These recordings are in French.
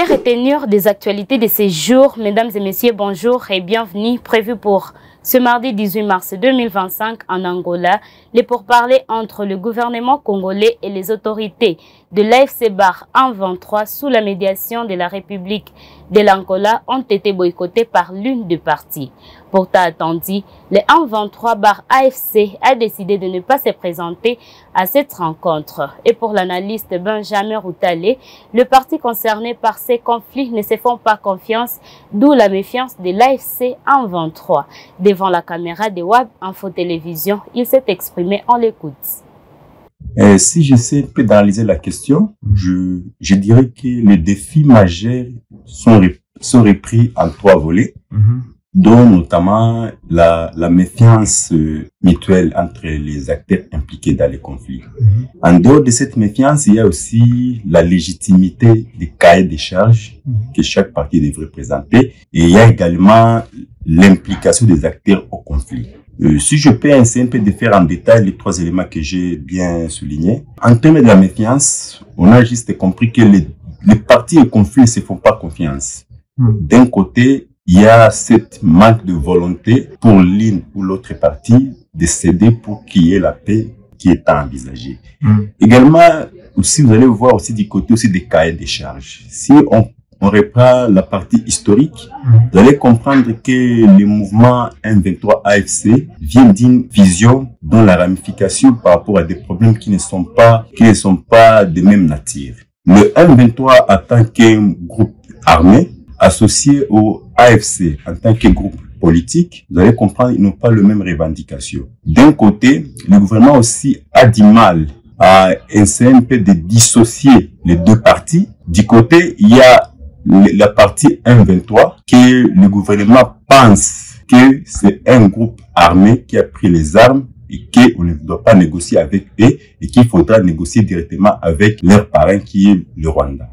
Que retenir des actualités de ces jours? Mesdames et messieurs, bonjour et bienvenue. Prévu pour ce mardi 18 mars 2025 en Angola, les pourparlers entre le gouvernement congolais et les autorités de l'AFC Bar 123 sous la médiation de la République de l'Angola ont été boycottés par l'une des parties. Pourtant attendu, le 123 Bar AFC a décidé de ne pas se présenter à cette rencontre. Et pour l'analyste Benjamin Routale, le parti concerné par ces conflits ne se font pas confiance, d'où la méfiance de l'AFC 123. Devant la caméra de WAB Info Télévision, il s'est exprimé, on l'écoute. Si j'essaie un peu d'analyser la question, je dirais que les défis majeurs sont repris en trois volets, dont notamment la méfiance mutuelle entre les acteurs impliqués dans les conflits. En dehors de cette méfiance, il y a aussi la légitimité des cahiers des charges que chaque partie devrait présenter, et il y a également l'implication des acteurs au conflit. Si je peux essayer un peu de faire en détail les trois éléments que j'ai bien soulignés. En termes de la méfiance, on a juste compris que les partis au conflit ne se font pas confiance. D'un côté, il y a cette manque de volonté pour l'une ou l'autre partie de céder pour qu'il y ait la paix qui est envisagée. Également, aussi, vous allez voir aussi du côté aussi des cahiers des charges. Si on reprend la partie historique, vous allez comprendre que le mouvement 123 AFC vient d'une vision dont la ramification par rapport à des problèmes qui ne sont pas de même nature. Le 123 en tant que groupe armé, associé au AFC en tant que groupe politique, vous allez comprendre qu'ils n'ont pas les mêmes revendications. D'un côté, le gouvernement aussi a du mal à essayer un peu de dissocier les deux parties. Du côté, il y a la partie 123 que le gouvernement pense que c'est un groupe armé qui a pris les armes et qu'on ne doit pas négocier avec eux et qu'il faudra négocier directement avec leur parrain qui est le Rwanda.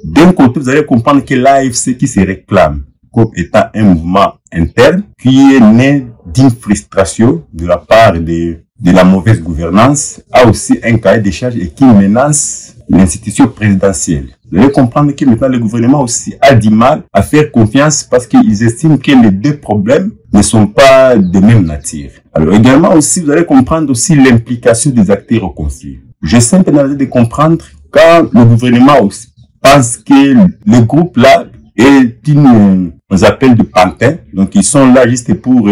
D'un côté, vous allez comprendre que l'AFC qui se réclame comme étant un mouvement interne qui est né d'une frustration de la part de la mauvaise gouvernance a aussi un cahier des charges et qui menace l'institution présidentielle. Vous allez comprendre que maintenant le gouvernement aussi a du mal à faire confiance parce qu'ils estiment que les deux problèmes ne sont pas de même nature. Alors également aussi, vous allez comprendre aussi l'implication des acteurs au conflit. J'essaie de comprendre quand le gouvernement aussi pense que le groupe là est on appelle de pantin. Donc ils sont là juste pour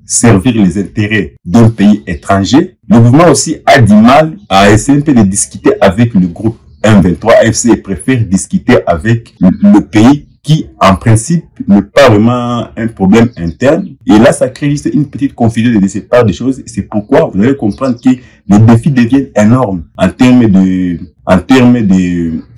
servir les intérêts d'un pays étranger. Le mouvement aussi a du mal à essayer un peu de discuter avec le groupe 123 AFC et préfère discuter avec le pays qui, en principe, n'est pas vraiment un problème interne. Et là, ça crée juste une petite confusion de ces parts de choses. C'est pourquoi vous allez comprendre que les défis deviennent énormes en termes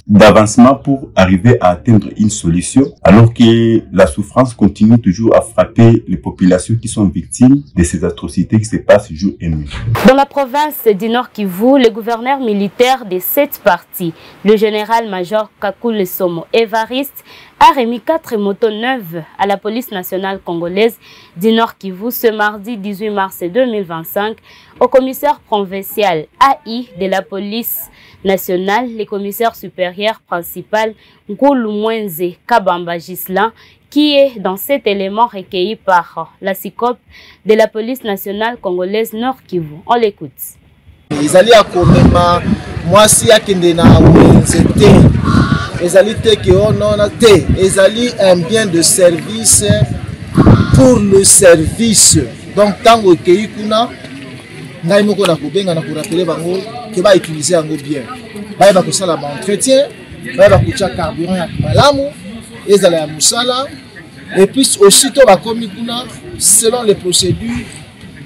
d'avancement pour arriver à atteindre une solution, alors que la souffrance continue toujours à frapper les populations qui sont victimes de ces atrocités qui se passent jour et nuit. Dans la province du Nord Kivu, le gouverneur militaire de cette partie, le général-major Kakule Somo Évariste, a remis 4 motos neuves à la police nationale congolaise du Nord Kivu ce mardi 18 mars 2025 au commissaire provincial AI de la police nationale, le commissaire supérieur principal Ngulu Mwenze Kabamba Gislan, qui est dans cet élément recueilli par la SICOP de la police nationale congolaise Nord Kivu. On l'écoute. Ils allaient à Komema, moi si à Kendena, c'était ils allaient ils allaient un bien de service pour le service. Donc tant que Keikuna, n'a pas rappeler bango que va utiliser un bien. Va y ça la entretien, va y carburant à malamu, ils allaient à musala. Et puis aussitôt va comme selon les procédures,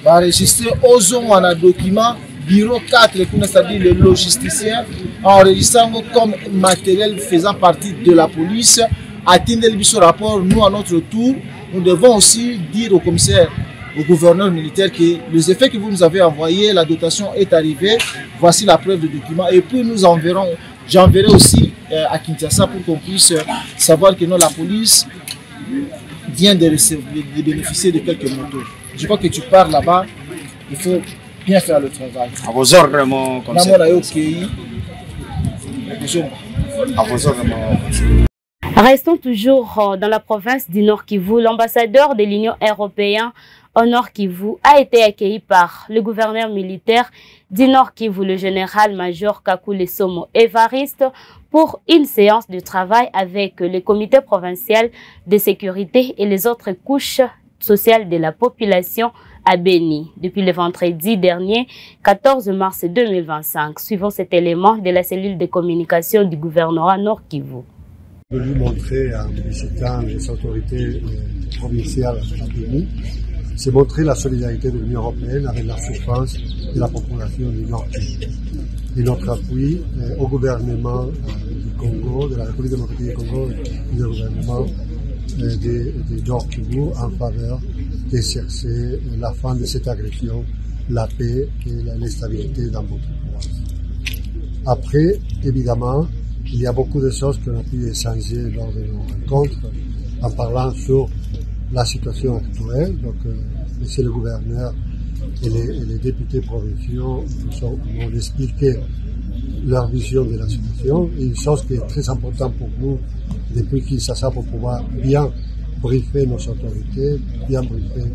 va enregistrer aux hommes un document bureau 4, c'est-à-dire le logisticien, enregistrant comme matériel faisant partie de la police, atteindre ce rapport. Nous, à notre tour, nous devons aussi dire au commissaire, au gouverneur militaire que les effets que vous nous avez envoyés, la dotation est arrivée, voici la preuve de document. Et puis nous j'enverrai aussi à Kinshasa pour qu'on puisse savoir que non, la police vient de bénéficier de quelques motos. Je vois que tu pars là-bas, il faut bien faire le travail. À vos ordres, mon conseil. À vos ordres, mon conseil. Restons toujours dans la province du Nord Kivu. L'ambassadeur de l'Union européenne au Nord Kivu a été accueilli par le gouverneur militaire du Nord Kivu, le général-major Kakule Somo Evariste, pour une séance de travail avec le comité provincial de sécurité et les autres couches sociales de la population à Beni depuis le vendredi dernier, 14 mars 2025, suivant cet élément de la cellule de communication du gouvernorat Nord Kivu. De lui montrer en visitant les autorités provinciales à Beni, c'est montrer la solidarité de l'Union européenne avec la souffrance de la population du Nord Kivu. Et notre appui au gouvernement du Congo, de la République démocratique du Congo et du gouvernement du Nord Kivu en faveur de chercher la fin de cette agression, la paix et la stabilité dans notre province. Après, évidemment, il y a beaucoup de choses qu'on a pu échanger lors de nos rencontres en parlant sur la situation actuelle. Donc, monsieur le gouverneur et les députés provinciaux nous ont expliqué leur vision de la situation. Et une chose qui est très importante pour nous depuis Kinshasa pour pouvoir bien briefer nos autorités, bien briefer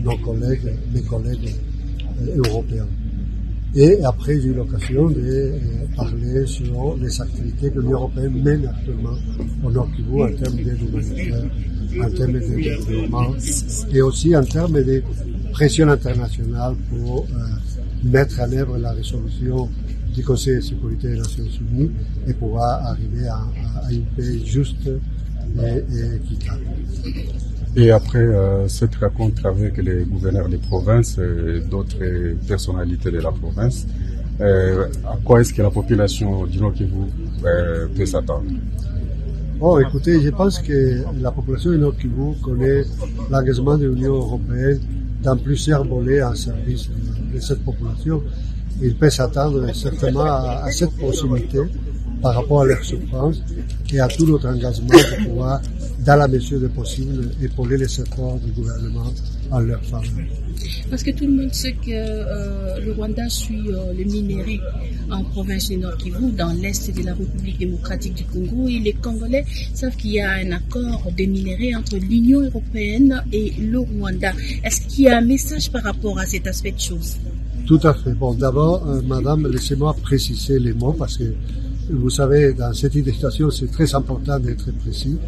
nos collègues, mes collègues européens. Et après, j'ai eu l'occasion de parler sur les activités que l'Union européenne mène actuellement au Nord Kivu en termes d'aide humanitaire, en termes de développement et aussi en termes de pression internationale pour mettre en œuvre la résolution du Conseil de sécurité des Nations Unies et pouvoir arriver à une paix juste et équitable. Et après cette rencontre avec les gouverneurs des provinces et d'autres personnalités de la province, à quoi est-ce que la population du Nord Kivu peut s'attendre? Bon, écoutez, je pense que la population du Nord Kivu connaît l'engagement de l'Union européenne dans plusieurs volets en service de cette population. Il peut s'attendre certainement à cette proximité par rapport à leur souffrance et à tout notre engagement pour pouvoir, dans la mesure du possible, épauler les efforts du gouvernement en leur faveur. Parce que tout le monde sait que le Rwanda suit le minerai en province du Nord Kivu, dans l'est de la République démocratique du Congo, et les Congolais savent qu'il y a un accord de minerai entre l'Union européenne et le Rwanda. Est-ce qu'il y a un message par rapport à cet aspect de choses? Tout à fait. Bon, d'abord, madame, laissez-moi préciser les mots parce que vous savez, dans cette situation, c'est très important d'être précis.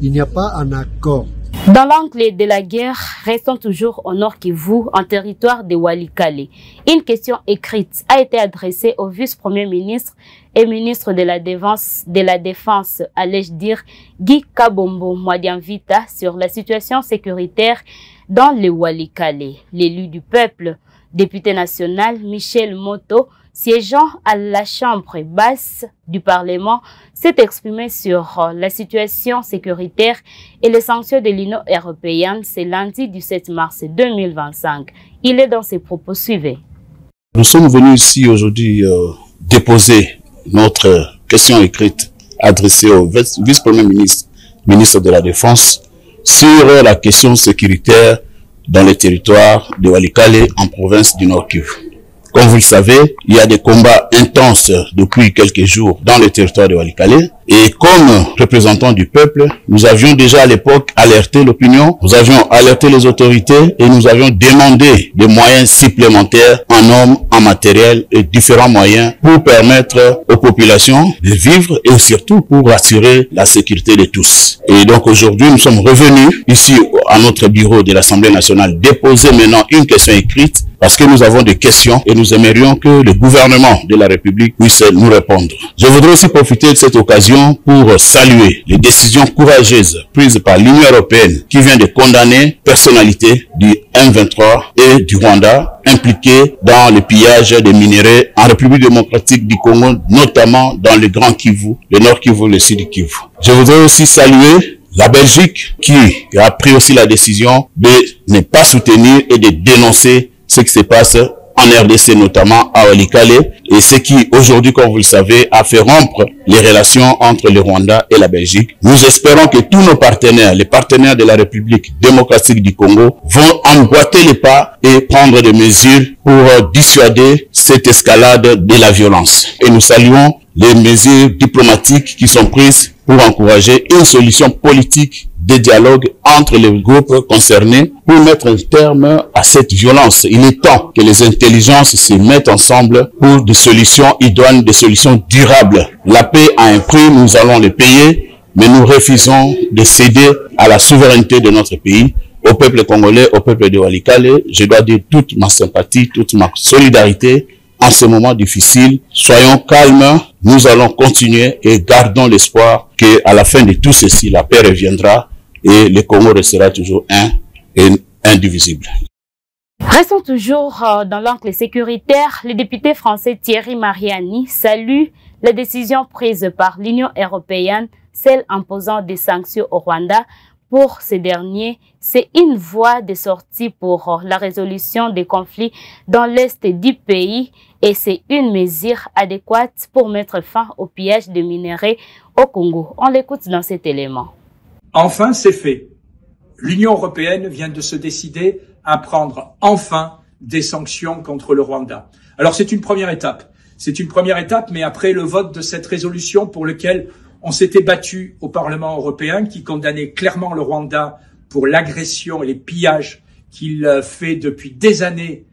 Il n'y a pas un accord. Dans l'angle de la guerre, restons toujours au Nord Kivu, en territoire de Walikale. Une question écrite a été adressée au vice-premier ministre et ministre de la Défense, allais-je dire, Guy Kabombo Mwadianvita, sur la situation sécuritaire dans le Walikale. L'élu du peuple, député national Michel Moto, siégeant à la chambre basse du Parlement, s'est exprimé sur la situation sécuritaire et les sanctions de l'Union européenne ce lundi du 7 mars 2025. Il est dans ses propos suivants. Nous sommes venus ici aujourd'hui déposer notre question écrite adressée au vice-premier ministre, ministre de la Défense, sur la question sécuritaire dans les territoires de Walikale en province du Nord Kivu. Comme vous le savez, il y a des combats intenses depuis quelques jours dans le territoire de Walikale. Et comme représentants du peuple, nous avions déjà à l'époque alerté l'opinion, nous avions alerté les autorités et nous avions demandé des moyens supplémentaires en hommes, en matériel et différents moyens pour permettre aux populations de vivre et surtout pour assurer la sécurité de tous. Et donc aujourd'hui, nous sommes revenus ici à notre bureau de l'Assemblée nationale déposer maintenant une question écrite parce que nous avons des questions et nous aimerions que le gouvernement de la République puisse nous répondre. Je voudrais aussi profiter de cette occasion pour saluer les décisions courageuses prises par l'Union européenne qui vient de condamner personnalités du M23 et du Rwanda impliqués dans le pillage des minerais en République démocratique du Congo, notamment dans le Grand Kivu, le Nord Kivu, le Sud Kivu. Je voudrais aussi saluer la Belgique qui a pris aussi la décision de ne pas soutenir et de dénoncer ce qui se passe en RDC notamment, à Walikale, et ce qui aujourd'hui, comme vous le savez, a fait rompre les relations entre le Rwanda et la Belgique. Nous espérons que tous nos partenaires, les partenaires de la République démocratique du Congo, vont emboîter les pas et prendre des mesures pour dissuader cette escalade de la violence. Et nous saluons les mesures diplomatiques qui sont prises pour encourager une solution politique de dialogue entre les groupes concernés pour mettre un terme à cette violence. Il est temps que les intelligences se mettent ensemble pour des solutions idoines, des solutions durables. La paix a un prix, nous allons le payer, mais nous refusons de céder à la souveraineté de notre pays. Au peuple congolais, au peuple de Walikale, je dois dire toute ma sympathie, toute ma solidarité en ce moment difficile. Soyons calmes, nous allons continuer et gardons l'espoir qu'à la fin de tout ceci, la paix reviendra et le Congo restera toujours un et indivisible. Restons toujours dans l'angle sécuritaire. Le député français Thierry Mariani salue la décision prise par l'Union européenne, celle imposant des sanctions au Rwanda. Pour ces derniers, c'est une voie de sortie pour la résolution des conflits dans l'est du pays et c'est une mesure adéquate pour mettre fin au pillage de minerais au Congo. On l'écoute dans cet élément. Enfin, c'est fait. L'Union européenne vient de se décider à prendre enfin des sanctions contre le Rwanda. Alors c'est une première étape. C'est une première étape, mais après le vote de cette résolution pour lequel on s'était battu au Parlement européen, qui condamnait clairement le Rwanda pour l'agression et les pillages qu'il fait depuis des années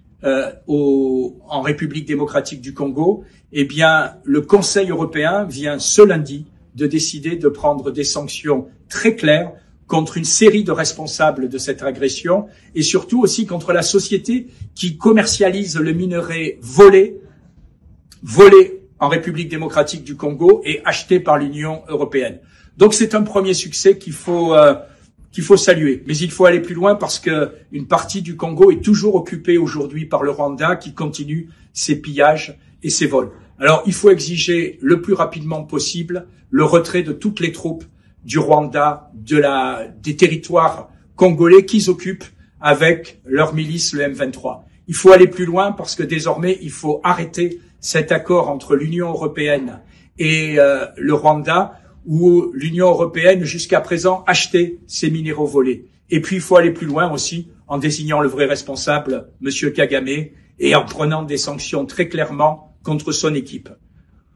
en République démocratique du Congo, eh bien, le Conseil européen vient ce lundi de décider de prendre des sanctions très claires contre une série de responsables de cette agression et surtout aussi contre la société qui commercialise le minerai volé en République démocratique du Congo et acheté par l'Union européenne. Donc c'est un premier succès qu'il faut saluer. Mais il faut aller plus loin parce que une partie du Congo est toujours occupée aujourd'hui par le Rwanda qui continue ses pillages et ses vols. Alors il faut exiger le plus rapidement possible le retrait de toutes les troupes du Rwanda, des territoires congolais qu'ils occupent avec leur milice, le M23. Il faut aller plus loin parce que désormais, il faut arrêter cet accord entre l'Union européenne et le Rwanda où l'Union européenne, jusqu'à présent, achetait ces minéraux volés. Et puis, il faut aller plus loin aussi en désignant le vrai responsable, Monsieur Kagame, et en prenant des sanctions très clairement contre son équipe.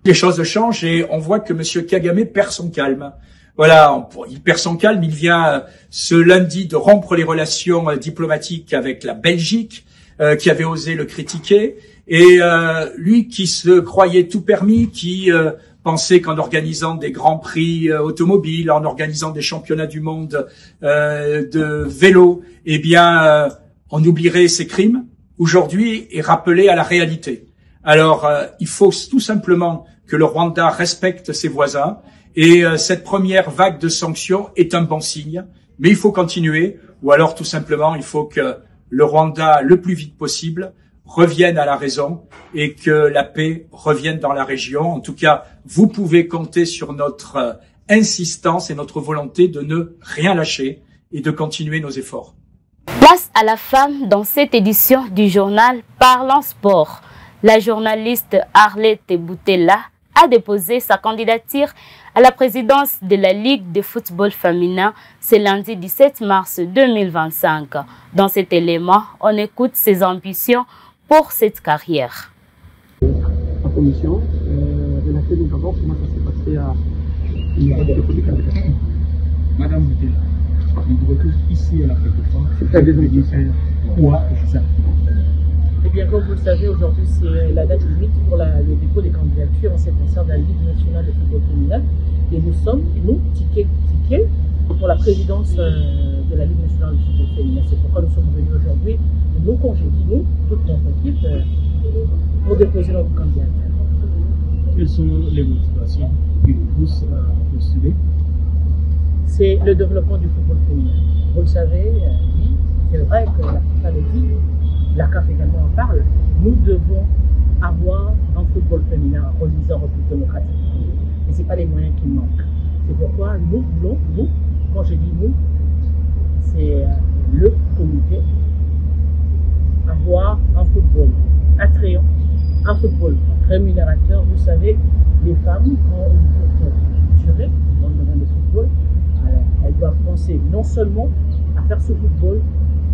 Les choses changent et on voit que Monsieur Kagame perd son calme. Voilà, il perd son calme. Il vient ce lundi de rompre les relations diplomatiques avec la Belgique, qui avait osé le critiquer. Et lui qui se croyait tout permis, qui pensait qu'en organisant des grands prix automobiles, en organisant des championnats du monde de vélo, eh bien, on oublierait ses crimes. Aujourd'hui, est rappelé à la réalité. Alors, il faut tout simplement que le Rwanda respecte ses voisins. Et cette première vague de sanctions est un bon signe, mais il faut continuer, ou alors tout simplement il faut que le Rwanda, le plus vite possible, revienne à la raison et que la paix revienne dans la région. En tout cas, vous pouvez compter sur notre insistance et notre volonté de ne rien lâcher et de continuer nos efforts. Place à la femme dans cette édition du journal Parlons Sport. La journaliste Arlette Boutella a déposé sa candidature à la présidence de la Ligue de football féminin ce lundi 17 mars 2025. Dans cet élément, on écoute ses ambitions pour cette carrière. En commission, relatez nous d'abord comment ça s'est passé à niveau de l'école de qualification. Madame Boutella, nous vous retrouvons ici à la préfecture. C'est très désolé. Quoi exactement? Eh bien, comme vous le savez, aujourd'hui, c'est la date limite pour le dépôt des candidatures en ce qui concerne la Ligue nationale de football féminin. Et nous sommes, tickets pour la présidence de la Ligue nationale de football féminin. C'est pourquoi nous sommes venus aujourd'hui, nous congédier, nous, toute notre équipe, pour déposer notre candidature. Quelles sont les motivations qui vous poussent à postuler? C'est le développement du football féminin. Vous le savez, oui, c'est vrai que la FIFA le dit, la CAF également en parle, nous devons avoir un football féminin relisant République démocratique. Et ce n'est pas les moyens qui manquent. C'est pourquoi nous voulons, nous, quand je dis nous, c'est le comité, avoir un football attrayant, un football rémunérateur. Vous savez, les femmes, quand ils veulent durer dans le domaine du football, elles doivent penser non seulement à faire ce football,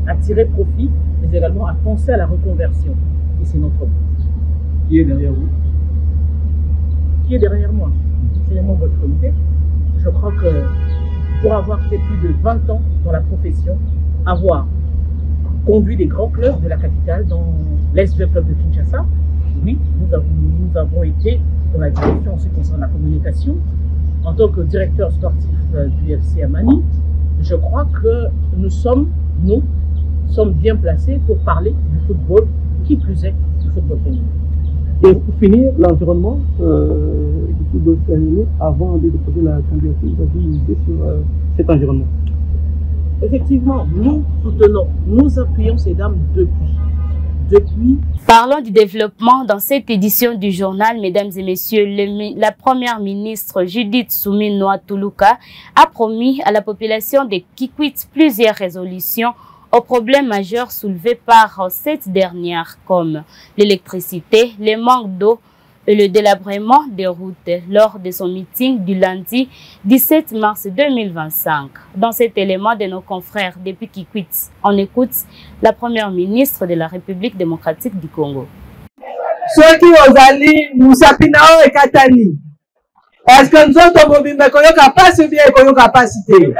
à tirer profit, mais également à penser à la reconversion. Et c'est notre but. Qui est derrière vous? Qui est derrière moi? C'est les membres du comité. Je crois que pour avoir fait plus de 20 ans dans la profession, avoir conduit des grands clubs de la capitale dans l'SV Club de Kinshasa, oui, nous avons été dans la direction en ce qui concerne la communication. En tant que directeur sportif du FC Amani, je crois que nous sommes bien placés pour parler du football, qui plus est du football féminin. Et pour finir, l'environnement du football féminin, avant de déposer la candidature, vous avez une idée sur cet environnement? Effectivement, nous soutenons, nous appuyons ces dames depuis. Parlons du développement dans cette édition du journal, mesdames et messieurs. La première ministre Judith Suminwa Tuluka a promis à la population de Kikwit plusieurs résolutions aux problèmes majeurs soulevés par cette dernière, comme l'électricité, le manque d'eau et le délabrement des routes, lors de son meeting du lundi 17 mars 2025. Dans cet élément de nos confrères depuis Kikwit, on écoute la première ministre de la République démocratique du Congo. Soki ozali musapinao ekatani. Est-ce que nous sommes mobimbe koyoka pasi bien koyoka pasi te?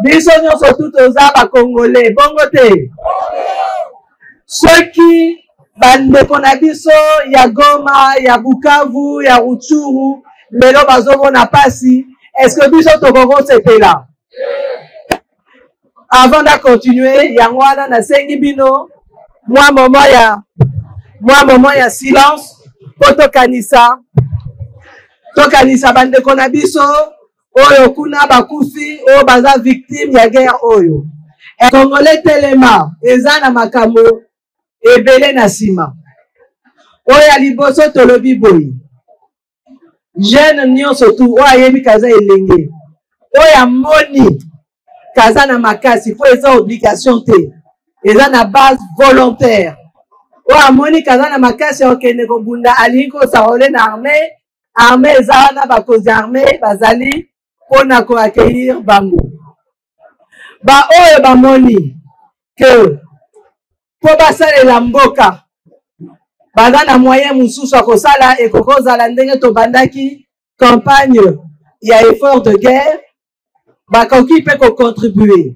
Biso nyonso tout oza ba Congolais bongo te. Soki bandeko na biso ya Goma, ya Bukavu, ya Rutshuru, lelo bazomona pasi, est-ce que biso tokoko sepela? Avant de continuer, yango wana nasengi bino moi moment ya silence po tokanisa bandeko na biso oyo kuna bakufi oyo baza victime ya guerre oyo. Congolais telema eza na makambo ebele na sima. Oya liboso tolobi boyi. Jeune nyonso tu oya yebi kaza elenge. Oya moni kaza na makasi po eza obligation te. Eza na base volontaire. Oya moni kaza na makasi okende kobunda alingi kosarole na armée. Armée eza na bakozi armée bazali pona ko accueillir bango. Ba oyo bamoni que po basalela mboka baza na moyen mosusu akosala ekokozala ndenge tobandaki campagne ya effort de guerre bakoki mpe kocontribue.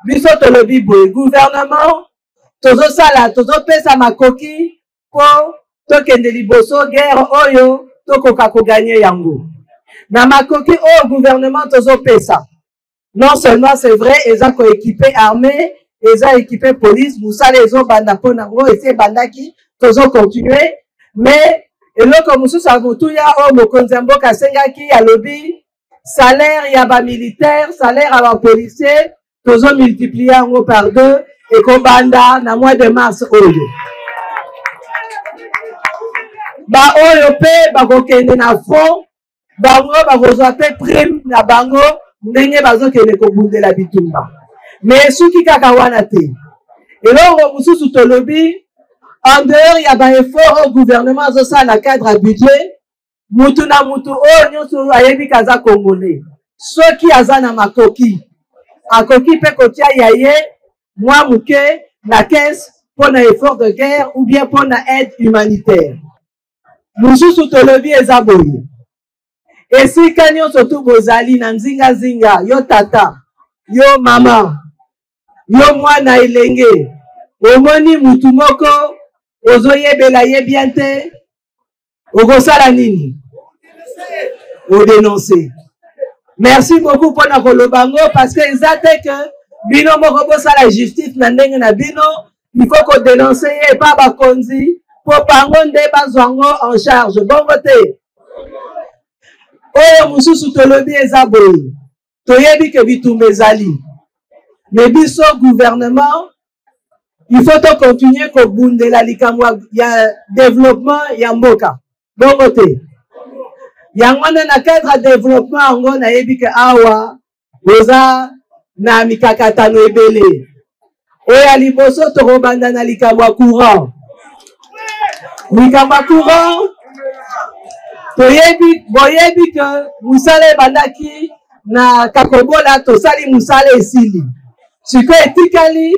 Biso tolobi boye gouvernement tozopesa makoki po tokende liboso guerre oyo tokoka koganye yango. Na makoki oyo gouvernement tozopesa non seulement c'est vrai eza koéquipe armée, eza équipé police, musala ezo banda po nango ese bandaki tozo continuer, mais eloko mususu amutu ya o mokonzi ya mboka asengaki alobi salaire ya ba militaire, salaire ya ba policier tozo multiplier yango par 2 et kobanda na mois de mars oyo. Ba oyo pe bakokende na front, bango bakozwa pe prime na bango ndenge bazokende kobundela bitumba. Mais soki kaka wana te. Elongo mususu tolobi en dehors ya ba effort au gouvernement azosala na cadre à budget, mutu na mutu oyo nyonso ayebi kaza Congolais. Soki aza na makoki, akoki pe kotia yaye mwa muke na caisse pour na effort de guerre ou bien pour na aide humanitaire. Mususu tolobi eza boye. Esika nyonso tu bozali na nzinga zinga, yo tata, yo mama, yo mwana elenge, omoni mutu moko ozoyebela ye bien te, okosala nini? Odénoncer. Merci beaucoup pour na kolobango parce que ezate que bino moko bosala justice na ndenge na bino, il faut ko dénoncer ye pa bakonzi po bango nde bazwango en charge. Bongo te. Oyo mususu tolobi eza boye. Toyebi ke bitumba ezali. Mais biso gouvernement, il faut to continuer ko bundela likambo ya développement ya mboka. Bongo te. Yango na cadre de développement ngo na yebi ke awa oza na mikakatano ebele. Oya liboso to robanda na likambo ya courant. Likamba courant, boyebi que musale bandaki na kakobola tosali musale esili. Siko etikali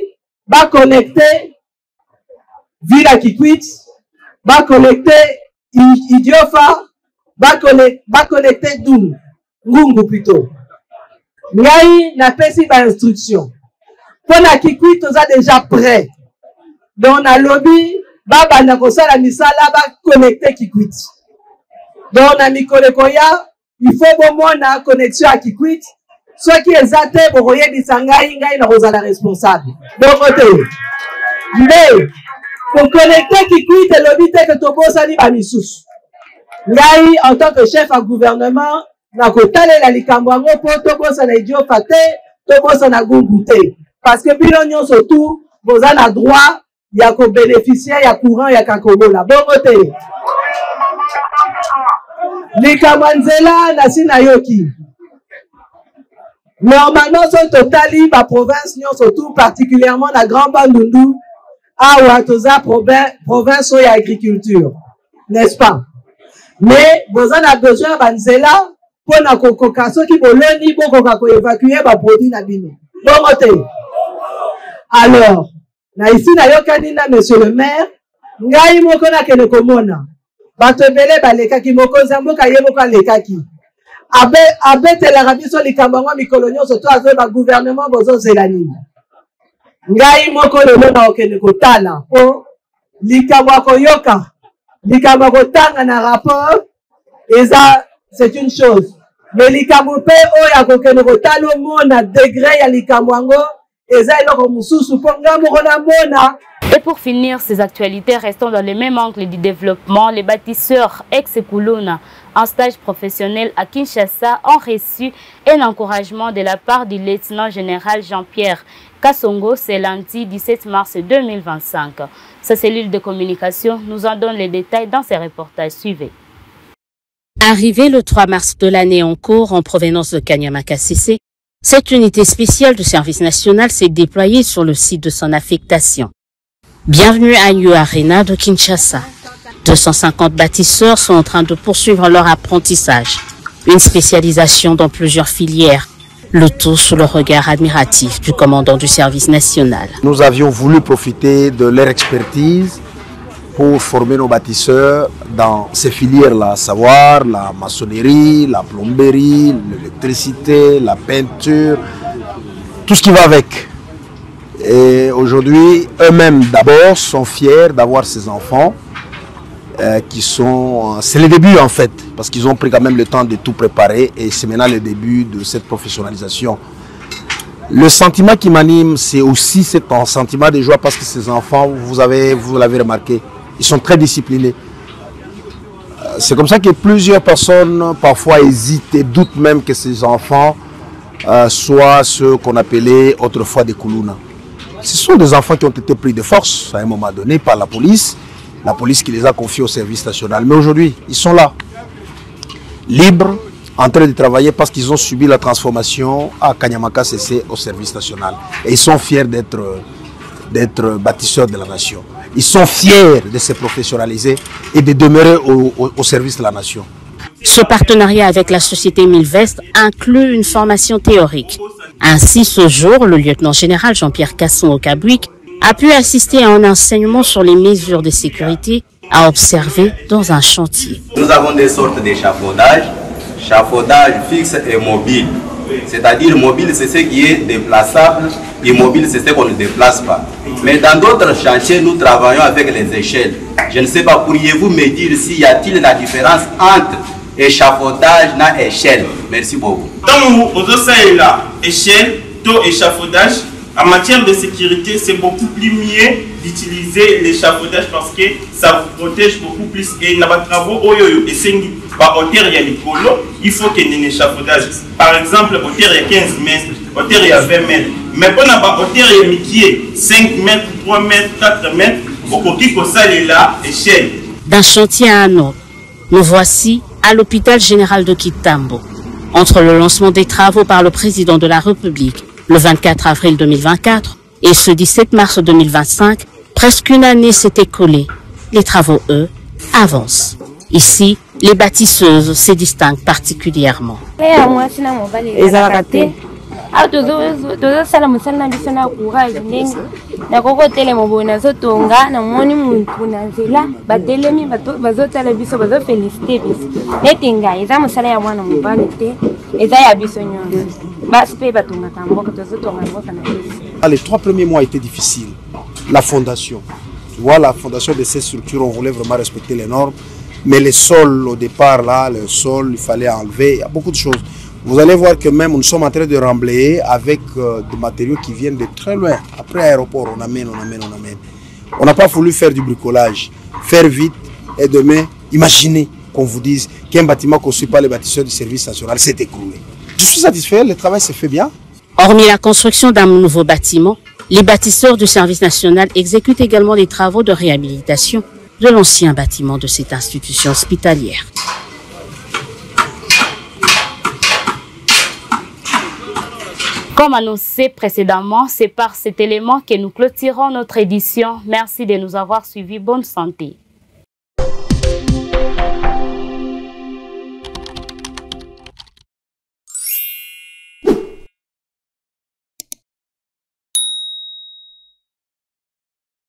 ba connecté Villa Kikwit, ba connecté Idiofa, ba connecté Doum, Ngungu plutôt. Ngai na pesi ba instruction. Pour na Kikwit toza déjà prêt. Donc na lobby ba banda kosala misala ba connecté Kikwit. Donc na mikolo koya il faut bon mona connexion à Kikwit. Soit qui est athée pour oyebisa ngai na kozala responsable. Donc côté. Mais pour connecter Kikwit et lobby te que tobosani ba misusu. Ngai en tant que chef à gouvernement na kotalela likambo yango po tobosana Idiofa te, tobosana Ngungu te. Parce que bino nyonso tout boza na droit ya ko bénéficier ya courant ya kakobola. Bon côté. Likambo nzela na sina yoki. Normalement son totali ba province nyonso tout particulièrement la Grand Bandundu awa toza province ya agriculture. N'est-ce pas? Mais vous en avez besoin banzela pour na kokoka soki boloni bokoka ko évacuer ba produit na bino. Bon côté. Alors, na ici na yokani na monsieur le maire, ngai moko na kene komona. Bato ebele balekaki moko zamboka yeboka lekaki. Abetela rabiso likambo ngwa mikolo nyonso to azo ba gouvernement bozo zelani. Ngai moko lelo na okene kotala po likambo koyoka. Likambo kotanga na rapport eza c'est une chose. Mais likambo pe oya kokene kotala mona degré ya likambo ngo eza eloko mususu po ngamo kona mona. Et pour finir ces actualités, restons dans le même angle du développement. Les bâtisseurs ex-Kuluna en stage professionnel à Kinshasa ont reçu un encouragement de la part du lieutenant général Jean-Pierre Kassongo, c'est lundi 17 mars 2025. Sa cellule de communication nous en donne les détails dans ses reportages. Suivez. Arrivé le 3 mars de l'année en cours en provenance de Kanyama-Kassissé, cette unité spéciale du service national s'est déployée sur le site de son affectation. Bienvenue à New Arena de Kinshasa. 250 bâtisseurs sont en train de poursuivre leur apprentissage. Une spécialisation dans plusieurs filières. Le tout sous le regard admiratif du commandant du service national. Nous avions voulu profiter de leur expertise pour former nos bâtisseurs dans ces filières-là, à savoir la maçonnerie, la plomberie, l'électricité, la peinture, tout ce qui va avec. Et aujourd'hui, eux-mêmes d'abord sont fiers d'avoir ces enfants qui sont... C'est le début en fait, parce qu'ils ont pris quand même le temps de tout préparer et c'est maintenant le début de cette professionnalisation. Le sentiment qui m'anime, c'est aussi cet sentiment de joie parce que ces enfants, vous l'avez remarqué, ils sont très disciplinés. C'est comme ça que plusieurs personnes parfois hésitent et doutent même que ces enfants soient ceux qu'on appelait autrefois des Kuluna. Ce sont des enfants qui ont été pris de force à un moment donné par la police qui les a confiés au service national. Mais aujourd'hui, ils sont là, libres, en train de travailler parce qu'ils ont subi la transformation à Kanyama-Kassissé au service national. Et ils sont fiers d'être bâtisseurs de la nation. Ils sont fiers de se professionnaliser et de demeurer au service de la nation. Ce partenariat avec la société Milvest inclut une formation théorique. Ainsi, ce jour, le lieutenant général Jean-Pierre Kassongo a pu assister à un enseignement sur les mesures de sécurité à observer dans un chantier. Nous avons des sortes d'échafaudages, chafaudage fixe et mobile. C'est-à-dire mobile, c'est ce qui est déplaçable, immobile, c'est ce qu'on ne déplace pas. Mais dans d'autres chantiers, nous travaillons avec les échelles. Je ne sais pas, pourriez-vous me dire s'il y a-t-il la différence entre échafaudage et échelle? Merci beaucoup. Dans l'échelle, échafaudage, en matière de sécurité, c'est beaucoup plus mieux d'utiliser l'échafaudage parce que ça vous protège beaucoup plus. Et il y a des travaux et c'est par hauteur il y a les colos, il faut qu'il y ait un échafaudage. Par exemple, hauteur il y a 15 mètres, hauteur il y a 20 mètres. Mais pour la hauteur il y a 5 mètres, 3 mètres, 4 mètres, il faut ça là, échelle. D'un chantier à un autre, nous voici à l'hôpital général de Kitambo. Entre le lancement des travaux par le président de la République le 24 avril 2024 et ce 17 mars 2025, presque une année s'est écoulée. Les travaux, eux, avance. Ici, les bâtisseuses se distinguent particulièrement. Les 3 premiers mois étaient difficiles. La fondation, tu vois, la fondation de ces structures, on voulait vraiment respecter les normes. Mais les sols, au départ, là, le sol, il fallait enlever. Il y a beaucoup de choses. Vous allez voir que même nous sommes en train de remblayer avec des matériaux qui viennent de très loin. Après l'aéroport, on amène. On n'a pas voulu faire du bricolage, faire vite et demain, imaginez qu'on vous dise qu'un bâtiment construit par les bâtisseurs du service national s'est écroulé. Je suis satisfait, le travail se fait bien. Hormis la construction d'un nouveau bâtiment, les bâtisseurs du service national exécutent également les travaux de réhabilitation de l'ancien bâtiment de cette institution hospitalière. Comme annoncé précédemment, c'est par cet élément que nous clôturons notre édition. Merci de nous avoir suivis. Bonne santé.